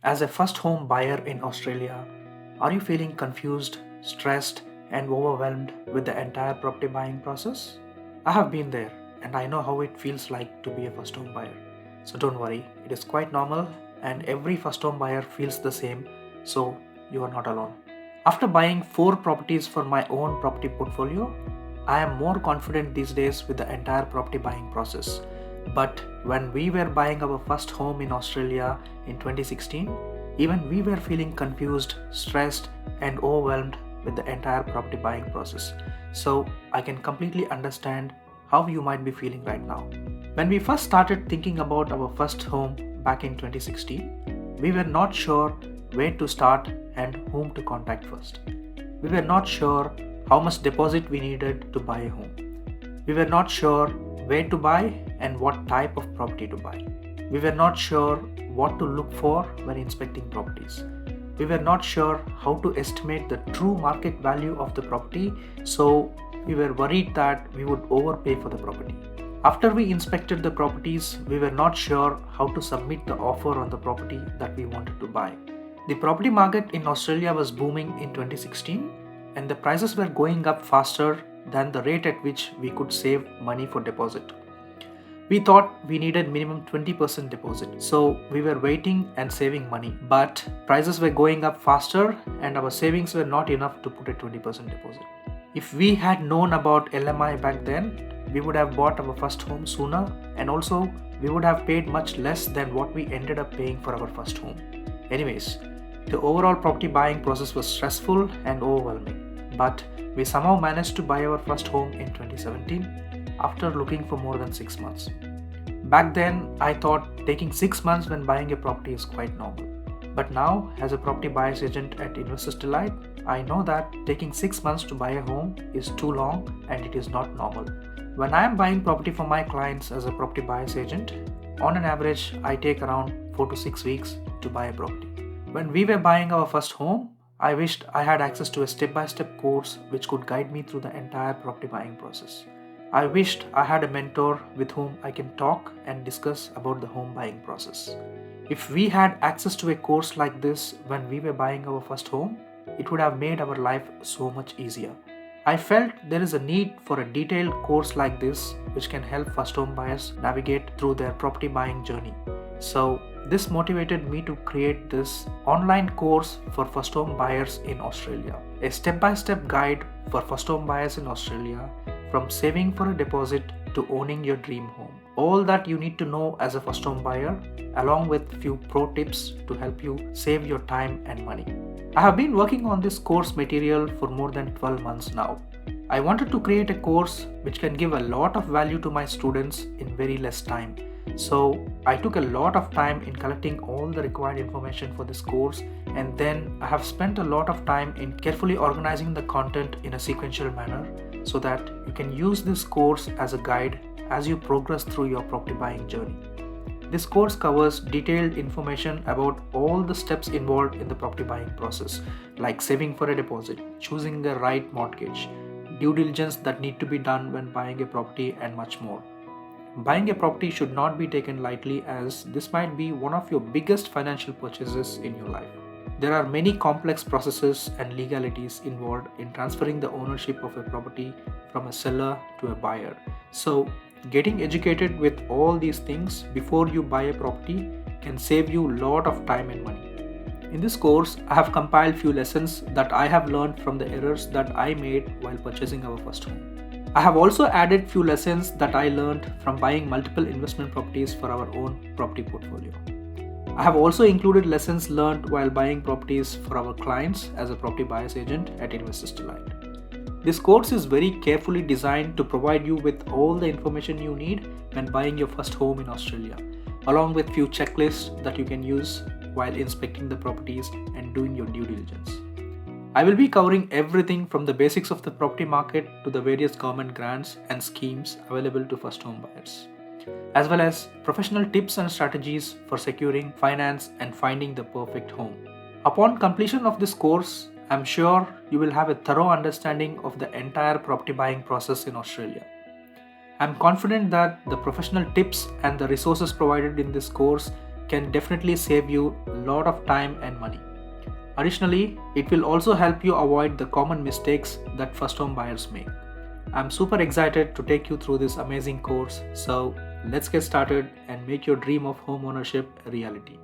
As a first home buyer in Australia, are you feeling confused, stressed, and overwhelmed with the entire property buying process? I have been there and I know how it feels like to be a first home buyer. So don't worry, it is quite normal and every first home buyer feels the same, so you are not alone. After buying 4 properties for my own property portfolio, I am more confident these days with the entire property buying process. But when we were buying our first home in Australia in 2016, even we were feeling confused, stressed, and overwhelmed with the entire property buying process. So I can completely understand how you might be feeling right now. When we first started thinking about our first home back in 2016, we were not sure where to start and whom to contact first. We were not sure how much deposit we needed to buy a home. We were not sure where to buy and what type of property to buy. We were not sure what to look for when inspecting properties. We were not sure how to estimate the true market value of the property, so we were worried that we would overpay for the property. After we inspected the properties, we were not sure how to submit the offer on the property that we wanted to buy. The property market in Australia was booming in 2016 and the prices were going up faster than the rate at which we could save money for deposit. We thought we needed minimum 20% deposit, so we were waiting and saving money. But prices were going up faster and our savings were not enough to put a 20% deposit. If we had known about LMI back then, we would have bought our first home sooner and also we would have paid much less than what we ended up paying for our first home. Anyways, the overall property buying process was stressful and overwhelming, but we somehow managed to buy our first home in 2017 after looking for more than 6 months. Back then, I thought taking 6 months when buying a property is quite normal. But now, as a property buyer's agent at Investors Delight, I know that taking 6 months to buy a home is too long and it is not normal. When I am buying property for my clients as a property buyer's agent, on an average, I take around 4 to 6 weeks to buy a property. When we were buying our first home, I wished I had access to a step-by-step course which could guide me through the entire property buying process. I wished I had a mentor with whom I can talk and discuss about the home buying process. If we had access to a course like this when we were buying our first home, it would have made our life so much easier. I felt there is a need for a detailed course like this which can help first home buyers navigate through their property buying journey. So, this motivated me to create this online course for first home buyers in Australia. A step-by-step guide for first home buyers in Australia, from saving for a deposit to owning your dream home. All that you need to know as a first home buyer, along with few pro tips to help you save your time and money. I have been working on this course material for more than 12 months now. I wanted to create a course which can give a lot of value to my students in very less time. So I took a lot of time in collecting all the required information for this course, and then I have spent a lot of time in carefully organizing the content in a sequential manner so that you can use this course as a guide as you progress through your property buying journey. This course covers detailed information about all the steps involved in the property buying process, like saving for a deposit, choosing the right mortgage, due diligence that need to be done when buying a property, and much more. Buying a property should not be taken lightly, as this might be one of your biggest financial purchases in your life. There are many complex processes and legalities involved in transferring the ownership of a property from a seller to a buyer. So, getting educated with all these things before you buy a property can save you a lot of time and money. In this course, I have compiled few lessons that I have learned from the errors that I made while purchasing our first home. I have also added few lessons that I learned from buying multiple investment properties for our own property portfolio. I have also included lessons learned while buying properties for our clients as a property buyer's agent at Investors Delight. This course is very carefully designed to provide you with all the information you need when buying your first home in Australia, along with few checklists that you can use while inspecting the properties and doing your due diligence. I will be covering everything from the basics of the property market to the various government grants and schemes available to first home buyers, as well as professional tips and strategies for securing finance and finding the perfect home. Upon completion of this course, I'm sure you will have a thorough understanding of the entire property buying process in Australia. I'm confident that the professional tips and the resources provided in this course can definitely save you a lot of time and money. Additionally, it will also help you avoid the common mistakes that first home buyers make. I'm super excited to take you through this amazing course, so let's get started and make your dream of home ownership a reality.